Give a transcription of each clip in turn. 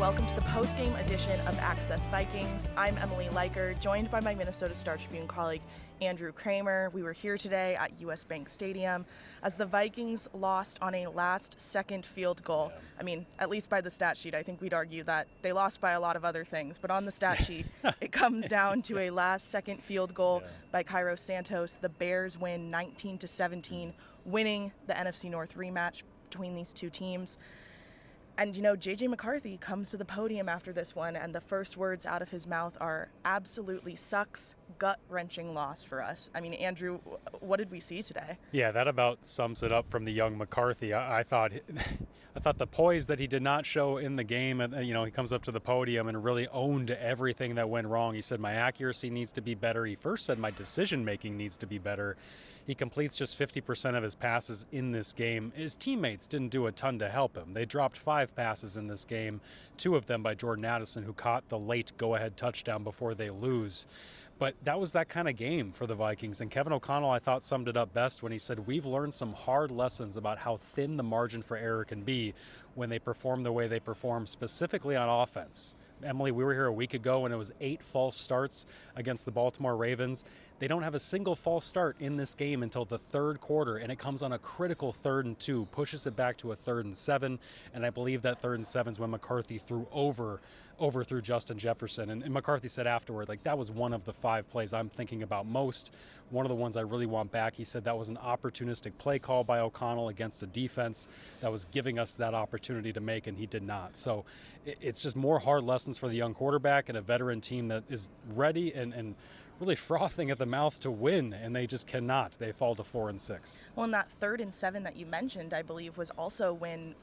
welcome to the post-game edition of Access Vikings. I'm Emily Leiker, joined by my Minnesota Star Tribune colleague, Andrew Krammer. We were here today at US Bank Stadium as the Vikings lost on a last-second field goal. Yeah. I mean, at least by the stat sheet, I think we'd argue that they lost by a lot of other things. But on the stat sheet, it comes down to a last-second field goal by Cairos Santos. The Bears win 19-17, winning the NFC North rematch between these two teams. And, J.J. McCarthy comes to the podium after this one, and the first words out of his mouth are, absolutely sucks, gut-wrenching loss for us. I mean, Andrew, what did we see today? Yeah, that about sums it up from the young McCarthy. I thought the poise that he did not show in the game, and he comes up to the podium and really owned everything that went wrong. He said, my accuracy needs to be better. He first said, my decision-making needs to be better. He completes just 50% of his passes in this game. His teammates didn't do a ton to help him. They dropped 5 passes in this game, 2 of them by Jordan Addison, who caught the late go-ahead touchdown before they lose. But that was that kind of game for the Vikings. And Kevin O'Connell, I thought, summed it up best when he said, we've learned some hard lessons about how thin the margin for error can be when they perform the way they perform, specifically on offense. Emily, we were here a week ago and it was 8 false starts against the Baltimore Ravens. They don't have a single false start in this game until the third quarter, and it comes on a critical 3rd and 2, pushes it back to a 3rd and 7, and I believe that 3rd and 7 is when McCarthy overthrew Justin Jefferson. And McCarthy said afterward, that was one of the 5 plays I'm thinking about most, one of the ones I really want back. He said that was an opportunistic play call by O'Connell against a defense that was giving us that opportunity to make, and he did not. So it's just more hard lessons for the young quarterback and a veteran team that is ready and really frothing at the mouth to win, and they just cannot. They fall to 4 and 6. Well, and that 3rd and 7 that you mentioned, I believe, was also when,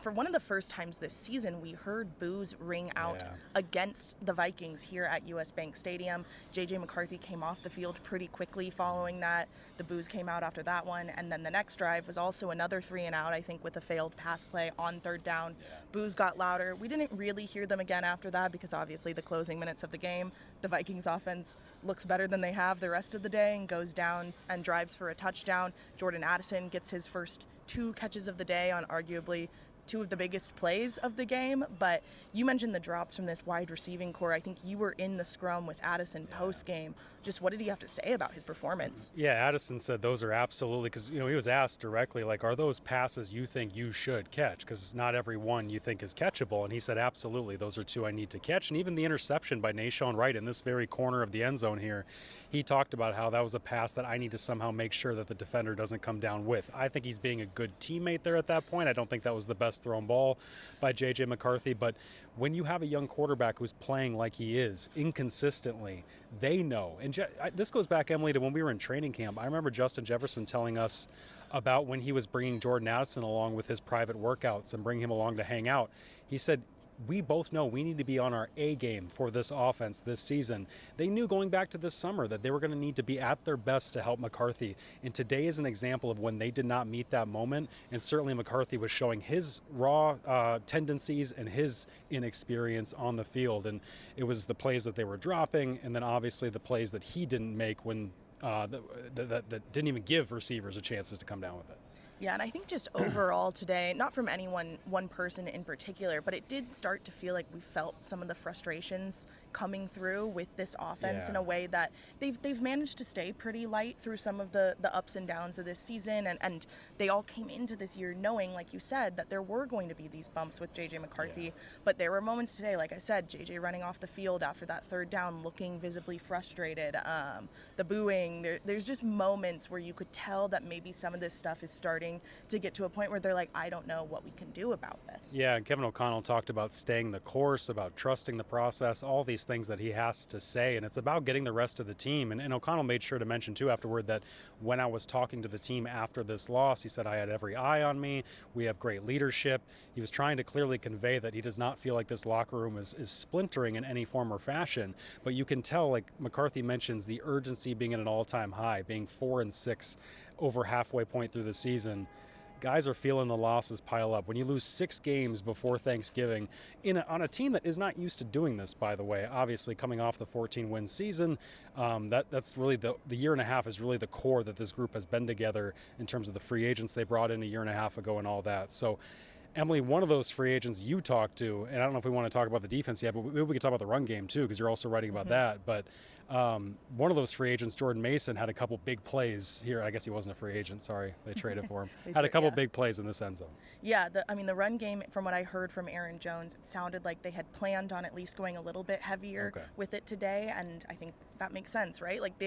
for one of the first times this season, we heard boos ring out against the Vikings here at US Bank Stadium. J.J. McCarthy came off the field pretty quickly following that. The boos came out after that one, and then the next drive was also another 3 and out, I think, with a failed pass play on 3rd down. Boos got louder. We didn't really hear them again after that because obviously the closing minutes of the game, the Vikings offense looks better than they have the rest of the day and goes down and drives for a touchdown. Jordan Addison gets his first 2 catches of the day on arguably 2 of the biggest plays of the game. But you mentioned the drops from this wide receiving core. I think you were in the scrum with Addison post-game. Just what did he have to say about his performance? Yeah, Addison said those are absolutely, because he was asked directly, are those passes you think you should catch? Because not every one you think is catchable. And he said, absolutely, those are 2 I need to catch. And even the interception by Nashon Wright in this very corner of the end zone here, he talked about how that was a pass that I need to somehow make sure that the defender doesn't come down with. I think he's being a good teammate there at that point. I don't think that was the best thrown ball by J.J. McCarthy, but when you have a young quarterback who's playing like he is, inconsistently, they know. And this goes back, Emily, to when we were in training camp. I remember Justin Jefferson telling us about when he was bringing Jordan Addison along with his private workouts and bringing him along to hang out. He said, we both know we need to be on our A game for this offense this season. They knew going back to this summer that they were going to need to be at their best to help McCarthy. And today is an example of when they did not meet that moment. And certainly McCarthy was showing his raw tendencies and his inexperience on the field. And it was the plays that they were dropping, and then obviously the plays that he didn't make when that didn't even give receivers a chances to come down with it. Yeah, and I think just overall today, not from one person in particular, but it did start to feel like we felt some of the frustrations coming through with this offense in a way that they've managed to stay pretty light through some of the ups and downs of this season, and they all came into this year knowing, like you said, that there were going to be these bumps with J.J. McCarthy, but there were moments today, like I said, J.J. running off the field after that 3rd down looking visibly frustrated, the booing, there's just moments where you could tell that maybe some of this stuff is starting to get to a point where they're like, I don't know what we can do about this. Yeah, and Kevin O'Connell talked about staying the course, about trusting the process, all these things that he has to say, and it's about getting the rest of the team. And O'Connell made sure to mention, too, afterward that when I was talking to the team after this loss, he said, I had every eye on me. We have great leadership. He was trying to clearly convey that he does not feel like this locker room is splintering in any form or fashion. But you can tell, like McCarthy mentions, the urgency being at an all-time high, being 4 and 6 over halfway point through the season. Guys are feeling the losses pile up. When you lose 6 games before Thanksgiving on a team that is not used to doing this, by the way, obviously coming off the 14-win season, that's really the year and a half is really the core that this group has been together in terms of the free agents they brought in a year and a half ago and all that. So Emily, one of those free agents you talked to, and I don't know if we want to talk about the defense yet, but maybe we could talk about the run game too, because you're also writing about that. But one of those free agents, Jordan Mason, had a couple big plays here. I guess he wasn't a free agent. Sorry, they traded for him. Had a couple big plays in this end zone. Yeah, the run game, from what I heard from Aaron Jones, it sounded like they had planned on at least going a little bit heavier with it today, and I think that makes sense, right? Like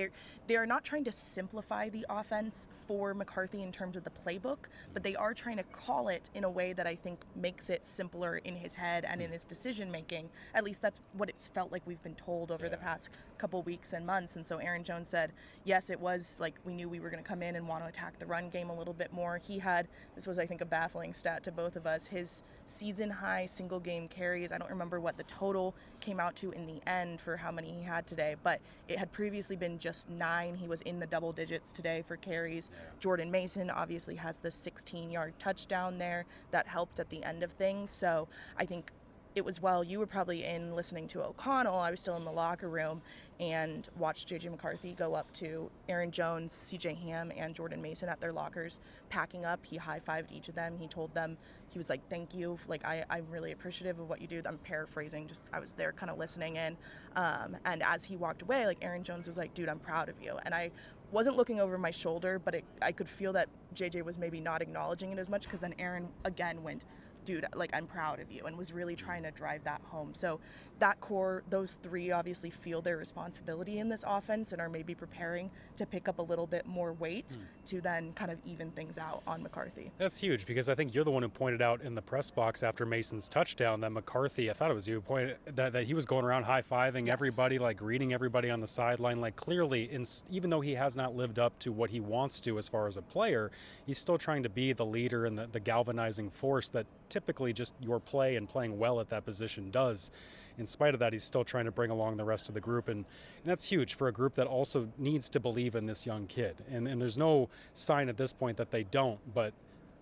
they're not trying to simplify the offense for McCarthy in terms of the playbook, but they are trying to call it in a way that I think makes it simpler in his head and in his decision making. At least that's what it's felt like we've been told over the past couple weeks and months. And so Aaron Jones said, yes, it was like we knew we were going to come in and want to attack the run game a little bit more. He had, this was I think a baffling stat to both of us, his season high single game carries. I don't remember what the total came out to in the end for how many he had today, but it had previously been just 9. He was in the double digits today for carries. Jordan Mason obviously has the 16-yard touchdown there that helped at the end of things. So I think it was while you were probably in listening to O'Connell, I was still in the locker room and watched J.J. McCarthy go up to Aaron Jones, C.J. Ham, and Jordan Mason at their lockers, packing up. He high-fived each of them. He told them, he was like, thank you. Like, I'm really appreciative of what you do. I'm paraphrasing, just I was there kind of listening in. And as he walked away, like Aaron Jones was like, dude, I'm proud of you. And I wasn't looking over my shoulder, but I could feel that J.J. was maybe not acknowledging it as much, because then Aaron again went, dude, like, I'm proud of you, and was really trying to drive that home. So that core, those three obviously feel their responsibility in this offense and are maybe preparing to pick up a little bit more weight to then kind of even things out on McCarthy. That's huge, because I think you're the one who pointed out in the press box after Mason's touchdown that McCarthy, I thought it was you, who pointed that he was going around high-fiving everybody, like greeting everybody on the sideline. Like, clearly, even though he has not lived up to what he wants to as far as a player, he's still trying to be the leader and the galvanizing force that typically just your play and playing well at that position does. In spite of that, he's still trying to bring along the rest of the group, and that's huge for a group that also needs to believe in this young kid. And there's no sign at this point that they don't, but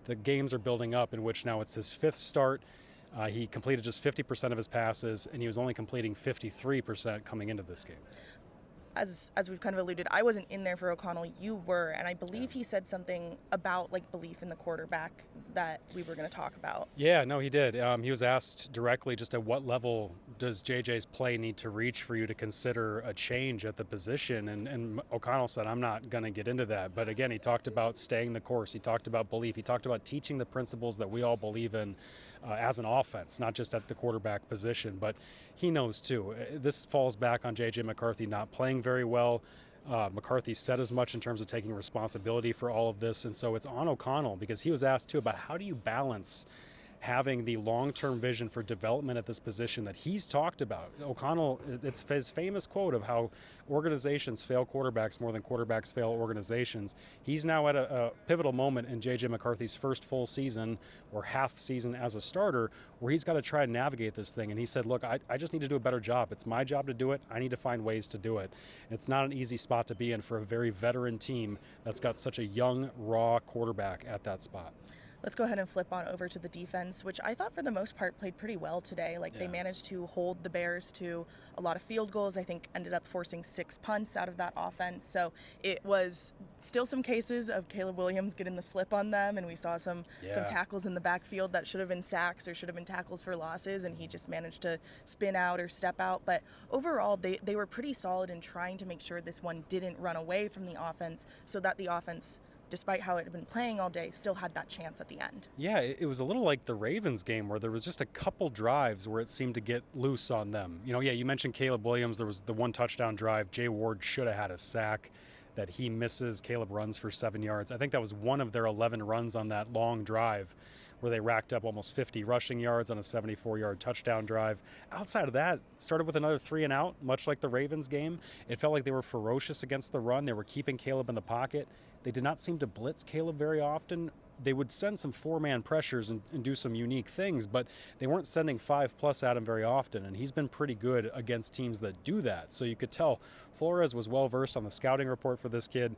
the games are building up in which now it's his 5th start. He completed just 50% of his passes, and he was only completing 53% coming into this game. As we've kind of alluded, I wasn't in there for O'Connell. You were, and I believe he said something about like belief in the quarterback that we were going to talk about. Yeah, no, he did. He was asked directly just at what level does JJ's play need to reach for you to consider a change at the position, and O'Connell said, I'm not going to get into that. But again, he talked about staying the course. He talked about belief. He talked about teaching the principles that we all believe in as an offense, not just at the quarterback position. But he knows too. This falls back on J.J. McCarthy not playing very well. McCarthy said as much in terms of taking responsibility for all of this, and so it's on O'Connell, because he was asked too about how do you balance having the long-term vision for development at this position that he's talked about. O'Connell, it's his famous quote of how organizations fail quarterbacks more than quarterbacks fail organizations. He's now at a pivotal moment in J.J. McCarthy's first full season or half season as a starter where he's got to try and navigate this thing. And he said, look, I just need to do a better job. It's my job to do it. I need to find ways to do it. It's not an easy spot to be in for a very veteran team that's got such a young, raw quarterback at that spot. Let's go ahead and flip on over to the defense, which I thought for the most part played pretty well today. Like they managed to hold the Bears to a lot of field goals. I think ended up forcing 6 punts out of that offense. So it was still some cases of Caleb Williams getting the slip on them, and we saw some tackles in the backfield that should have been sacks or should have been tackles for losses, and he just managed to spin out or step out. But overall, they were pretty solid in trying to make sure this one didn't run away from the offense, so that the offense, despite how it had been playing all day, still had that chance at the end. Yeah, it was a little like the Ravens game where there was just a couple drives where it seemed to get loose on them. You know, you mentioned Caleb Williams. There was the one touchdown drive. Jay Ward should have had a sack that he misses. Caleb runs for 7 yards. I think that was one of their 11 runs on that long drive where they racked up almost 50 rushing yards on a 74-yard touchdown drive. Outside of that, started with another 3 and out, much like the Ravens game. It felt like they were ferocious against the run. They were keeping Caleb in the pocket. They did not seem to blitz Caleb very often. They would send some 4-man pressures and do some unique things, but they weren't sending 5+ at him very often, and he's been pretty good against teams that do that. So you could tell Flores was well-versed on the scouting report for this kid,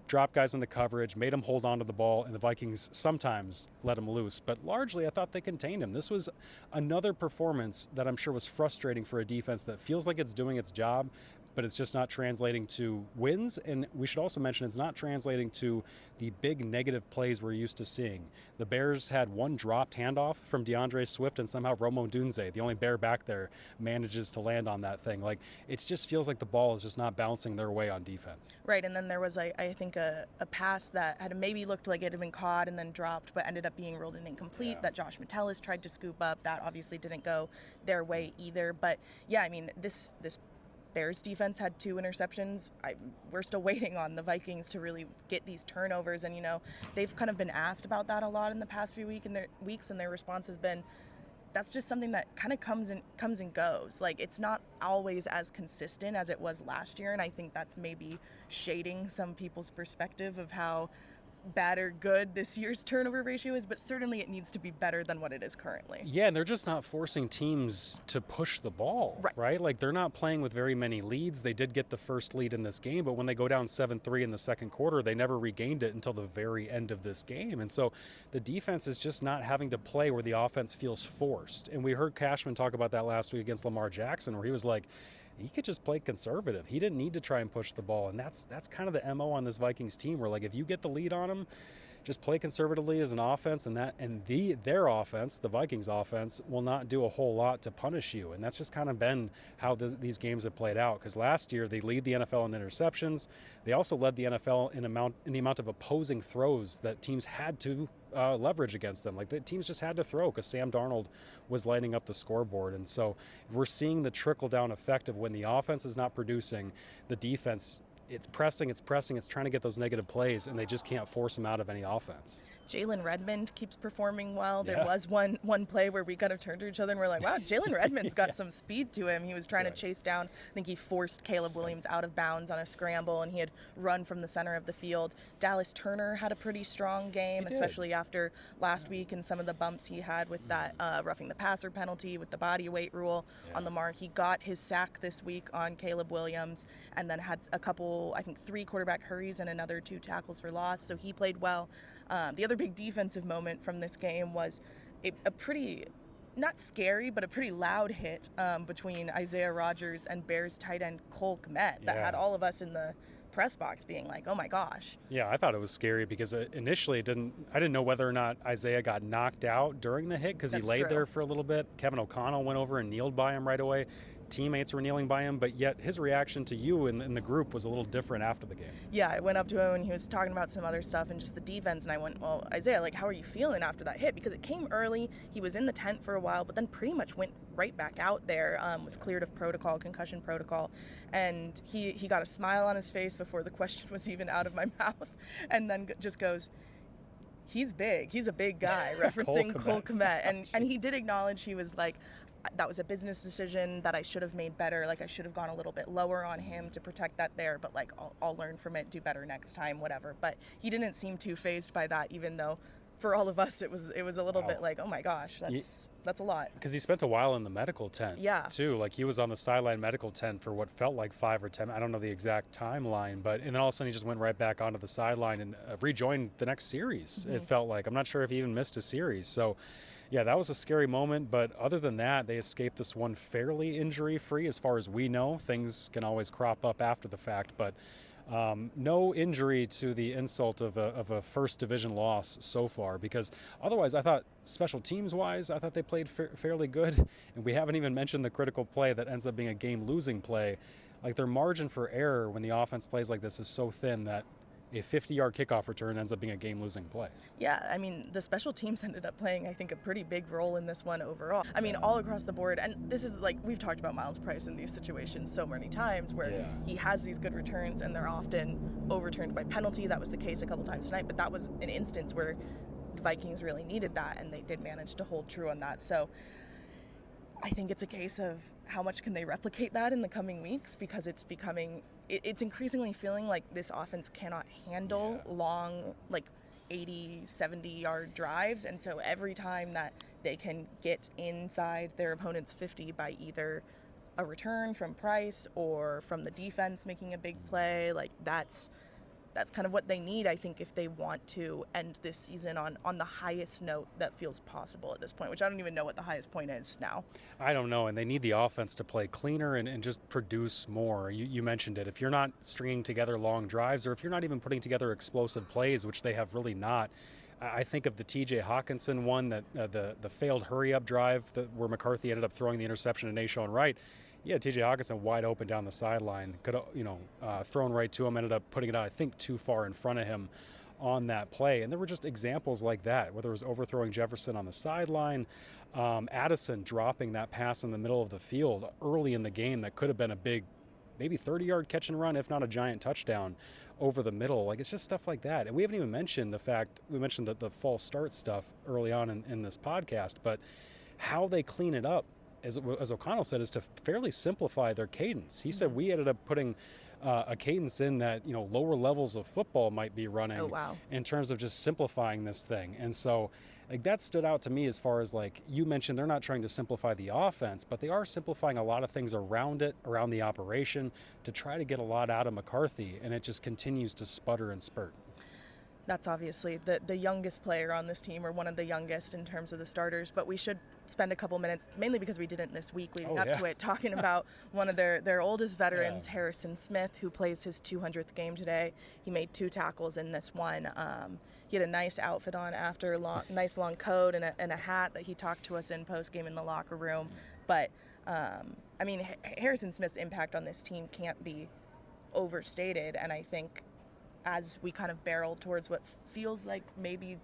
dropped guys into coverage, made him hold on to the ball, and the Vikings sometimes let him loose. But largely, I thought they contained him. This was another performance that I'm sure was frustrating for a defense that feels like it's doing its job, but it's just not translating to wins. And we should also mention it's not translating to the big negative plays we're used to seeing. The Bears had one dropped handoff from DeAndre Swift, and somehow Romo Dunze, the only Bear back there, manages to land on that thing. Like, it just feels like the ball is just not bouncing their way on defense. Right, and then there was, I think, a pass that had maybe looked like it had been caught and then dropped, but ended up being ruled an incomplete, that Josh Metellus tried to scoop up. That obviously didn't go their way either. But, yeah, I mean, this Bears defense had 2 interceptions. We're still waiting on the Vikings to really get these turnovers. And, they've kind of been asked about that a lot in the past few weeks, and their response has been, that's just something that kind of comes and goes. Like, it's not always as consistent as it was last year, and I think that's maybe shading some people's perspective of how bad or good this year's turnover ratio is, but certainly it needs to be better than what it is currently. Yeah, and they're just not forcing teams to push the ball, right? Like, they're not playing with very many leads. They did get the first lead in this game, but when they go down 7-3 in the second quarter, they never regained it until the very end of this game. And so the defense is just not having to play where the offense feels forced. And we heard Cashman talk about that last week against Lamar Jackson, where he was like, he could just play conservative. He didn't need to try and push the ball. And that's kind of the MO on this Vikings team, where, like, if you get the lead on them, just play conservatively as an offense, and their offense, the Vikings offense, will not do a whole lot to punish you. And that's just kind of been how these games have played out. Because last year they lead the NFL in interceptions. They also led the NFL in the amount of opposing throws that teams had to leverage against them. Like, the teams just had to throw because Sam Darnold was lighting up the scoreboard. And so we're seeing the trickle-down effect of when the offense is not producing, the defense, it's pressing, it's trying to get those negative plays, and they just can't force them out of any offense. Jalen Redmond keeps performing well. There was one play where we kind of turned to each other and we're like, wow, Jalen Redmond's got some speed to him. He was trying to chase down, I think he forced Caleb Williams out of bounds on a scramble, and he had run from the center of the field. Dallas Turner had a pretty strong game, especially after last week and some of the bumps he had with that roughing the passer penalty, with the body weight rule on Lamar. He got his sack this week on Caleb Williams, and then had a couple, I think 3 quarterback hurries and another 2 tackles for loss, so he played well. The other big defensive moment from this game was a pretty, not scary, but a pretty loud hit between Isaiah Rodgers and Bears tight end Cole Kmet that had all of us in the press box being like, oh my gosh. Yeah, I thought it was scary because initially I didn't know whether or not Isaiah got knocked out during the hit, because he laid there for a little bit. Kevin O'Connell went over and kneeled by him right away. Teammates were kneeling by him, but yet his reaction to you in the group was a little different after the game. Yeah, I went up to him and he was talking about some other stuff and just the defense, and I went, well, Isaiah, like, how are you feeling after that hit? Because it came early, he was in the tent for a while, but then pretty much went right back out there, was cleared of concussion protocol, and he got a smile on his face before the question was even out of my mouth, and then just goes, he's big, he's a big guy, referencing Cole Kmet. And he did acknowledge, he was like, that was a business decision that I should have made better. Like, I should have gone a little bit lower on him to protect that there, but like, I'll learn from it, do better next time, whatever. But he didn't seem too fazed by that, even though for all of us it was a little bit like, oh my gosh, that's a lot. Because he spent a while in the medical tent too. Like, he was on the sideline medical tent for what felt like 5 or 10, I don't know the exact timeline, but and then all of a sudden he just went right back onto the sideline and rejoined the next series. It felt like, I'm not sure if he even missed a series. So yeah, that was a scary moment, but other than that, they escaped this one fairly injury-free as far as we know. Things can always crop up after the fact, but no injury to the insult of a first division loss so far, because otherwise I thought special teams wise, I thought they played fairly good, and we haven't even mentioned the critical play that ends up being a game-losing play. Like, their margin for error when the offense plays like this is so thin that a 50-yard kickoff return ends up being a game-losing play. Yeah, I mean, the special teams ended up playing, I think, a pretty big role in this one overall. I mean, all across the board, and this is like, we've talked about Miles Price in these situations so many times where he has these good returns and they're often overturned by penalty. That was the case a couple times tonight, but that was an instance where the Vikings really needed that, and they did manage to hold true on that. So I think it's a case of how much can they replicate that in the coming weeks, because it's increasingly feeling like this offense cannot handle long, like 80, 70-yard drives. And so every time that they can get inside their opponent's 50 by either a return from Price or from the defense making a big play, like, that's that's kind of what they need, I think, if they want to end this season on the highest note that feels possible at this point, which I don't even know what the highest point is now. I don't know, and they need the offense to play cleaner and just produce more. You mentioned it. If you're not stringing together long drives, or if you're not even putting together explosive plays, which they have really not. I think of the T.J. Hawkinson one, that the failed hurry-up drive where McCarthy ended up throwing the interception to Nashawn Wright. Yeah, T.J. Hawkinson wide open down the sideline. Could have, thrown right to him, ended up putting it out, I think, too far in front of him on that play. And there were just examples like that, whether it was overthrowing Jefferson on the sideline, Addison dropping that pass in the middle of the field early in the game that could have been a big, maybe 30-yard catch and run, if not a giant touchdown over the middle. Like, it's just stuff like that. And we haven't even mentioned we mentioned the false start stuff early on in this podcast, but how they clean it up, as O'Connell said, is to fairly simplify their cadence. He said we ended up putting a cadence in that, lower levels of football might be running. Oh, wow. In terms of just simplifying this thing. And so, like, that stood out to me as far as, like, you mentioned they're not trying to simplify the offense, but they are simplifying a lot of things around the operation to try to get a lot out of McCarthy, and it just continues to sputter and spurt. That's obviously the youngest player on this team, or one of the youngest in terms of the starters, but we should spend a couple minutes, mainly because we didn't this week leading up to it, talking about one of their oldest veterans, Harrison Smith, who plays his 200th game today. He made 2 tackles in this one. He had a nice outfit on after, nice long coat and a hat that he talked to us in post-game in the locker room. But, Harrison Smith's impact on this team can't be overstated, and I think as we kind of barrel towards what feels like maybe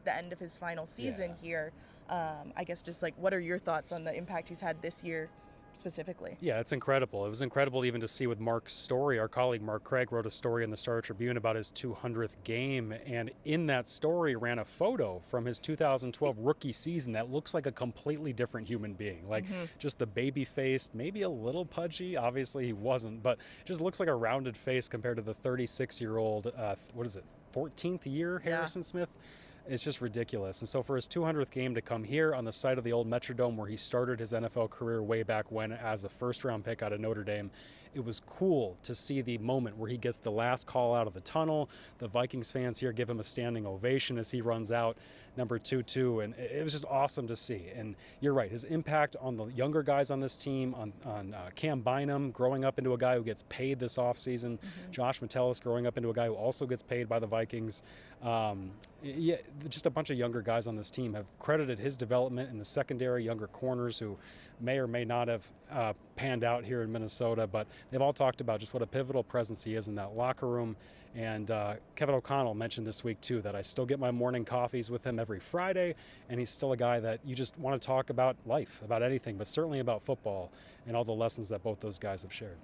the end of his final season here, I guess just like, what are your thoughts on the impact he's had this year specifically? Yeah, it's incredible. It was incredible even to see with Mark's story. Our colleague Mark Craig wrote a story in the Star Tribune about his 200th game, and in that story ran a photo from his 2012 rookie season that looks like a completely different human being. Like, just the baby-faced, maybe a little pudgy. Obviously he wasn't, but just looks like a rounded face compared to the 36-year-old, 14th year Harrison Smith. It's just ridiculous. And so for his 200th game to come here on the site of the old Metrodome, where he started his NFL career way back when as a first-round pick out of Notre Dame, it was cool to see the moment where he gets the last call out of the tunnel. The Vikings fans here give him a standing ovation as he runs out number 2-2, and it was just awesome to see. And you're right, his impact on the younger guys on this team, on Cam Bynum growing up into a guy who gets paid this offseason, Josh Metellus growing up into a guy who also gets paid by the Vikings. Just a bunch of younger guys on this team have credited his development in the secondary, younger corners who may or may not have panned out here in Minnesota, but they've all talked about just what a pivotal presence he is in that locker room. And Kevin O'Connell mentioned this week, too, that I still get my morning coffees with him every Friday, and he's still a guy that you just want to talk about life, about anything, but certainly about football and all the lessons that both those guys have shared.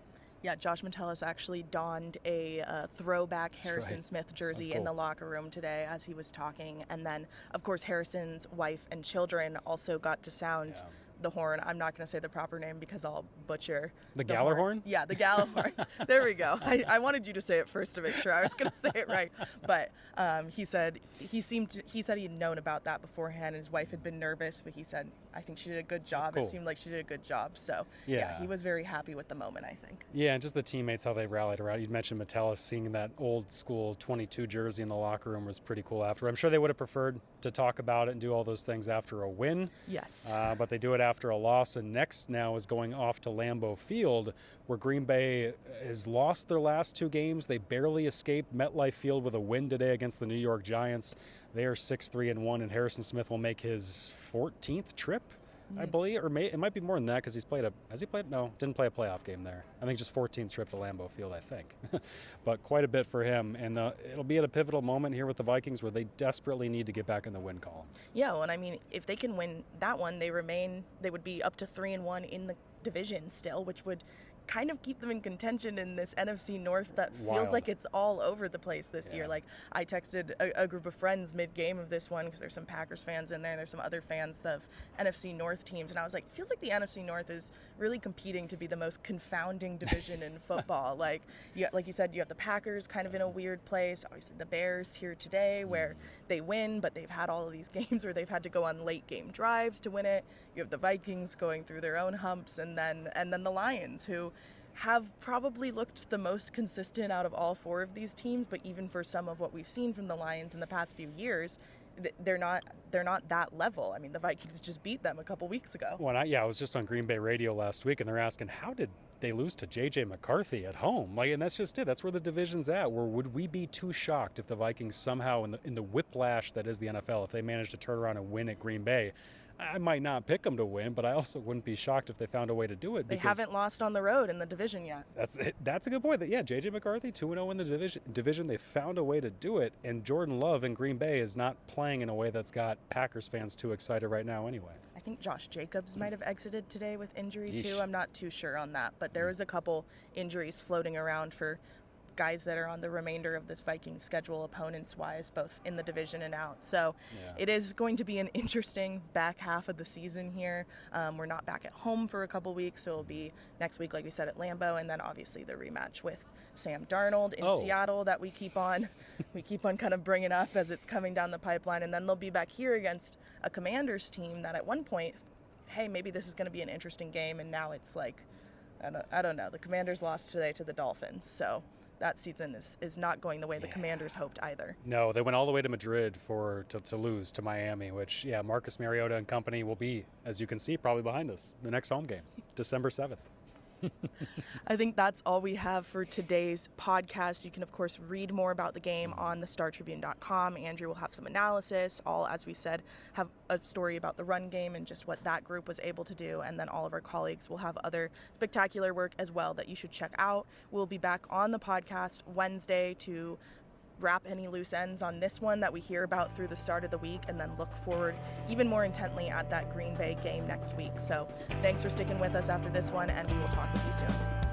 Yeah, Josh Metellus actually donned a throwback Harrison Smith jersey in the locker room today as he was talking. And then, of course, Harrison's wife and children also got to sound the horn. I'm not going to say the proper name because I'll butcher the Galler horn? Yeah, the Galler horn. There we go. I wanted you to say it first to make sure I was going to say it right. But he said he'd known about that beforehand. His wife had been nervous, but he said, I think she did a good job. Cool. It seemed like she did a good job. So, yeah, he was very happy with the moment, I think. Yeah, and just the teammates, how they rallied around. You mentioned Metellus seeing that old school 22 jersey in the locker room was pretty cool after. I'm sure they would have preferred to talk about it and do all those things after a win. Yes. But they do it after a loss, and next now is going off to Lambeau Field, where Green Bay has lost their last 2 games. They barely escaped MetLife Field with a win today against the New York Giants. They are 6-3-1, and Harrison Smith will make his 14th trip, I believe, or it might be more than that because didn't play a playoff game there. I think just 14th trip to Lambeau Field, I think. But quite a bit for him, and it'll be at a pivotal moment here with the Vikings where they desperately need to get back in the win column. Yeah, well, and I mean, if they can win that one, they would be up to 3-1 in the division still, which would kind of keep them in contention in this NFC North that feels like it's all over the place this year. Like, I texted a group of friends mid-game of this one because there's some Packers fans in there, there's some other fans of NFC North teams, and I was like, it feels like the NFC North is really competing to be the most confounding division in football. Like you said, you have the Packers kind of in a weird place, obviously the Bears here today where they win, but they've had all of these games where they've had to go on late game drives to win it. You have the Vikings going through their own humps, and then the Lions, who have probably looked the most consistent out of all 4 of these teams, but even for some of what we've seen from the Lions in the past few years, they're not that level. I mean, the Vikings just beat them a couple weeks ago. Well, I was just on Green Bay radio last week, and they're asking, how did they lose to JJ McCarthy at home? And that's just it. That's where the division's at. Where would we be too shocked if the Vikings somehow, in the whiplash that is the NFL, if they managed to turn around and win at Green Bay? I might not pick them to win, but I also wouldn't be shocked if they found a way to do it. They haven't lost on the road in the division yet. That's a good point. JJ McCarthy, 2-0 in the division. They found a way to do it, and Jordan Love in Green Bay is not playing in a way that's got Packers fans too excited right now anyway. I think Josh Jacobs might have exited today with injury too. Yeesh. I'm not too sure on that, but there was a couple injuries floating around for guys that are on the remainder of this Vikings schedule, opponents-wise, both in the division and out. So It is going to be an interesting back half of the season here. We're not back at home for a couple weeks, so it'll be next week, like we said, at Lambeau, and then obviously the rematch with Sam Darnold in Seattle that we keep on kind of bringing up as it's coming down the pipeline. And then they'll be back here against a Commanders team that at one point, hey, maybe this is going to be an interesting game, and now it's like, I don't know. The Commanders lost today to the Dolphins, so that season is not going the way the Commanders hoped either. No, they went all the way to Madrid to lose to Miami, which, Marcus Mariota and company will be, as you can see, probably behind us. The next home game, December 7th. I think that's all we have for today's podcast. You can, of course, read more about the game on thestartribune.com. Andrew will have some analysis. All, as we said, have a story about the run game and just what that group was able to do. And then all of our colleagues will have other spectacular work as well that you should check out. We'll be back on the podcast Wednesday to wrap any loose ends on this one that we hear about through the start of the week, and then look forward even more intently at that Green Bay game next week. So thanks for sticking with us after this one, and we will talk with you soon.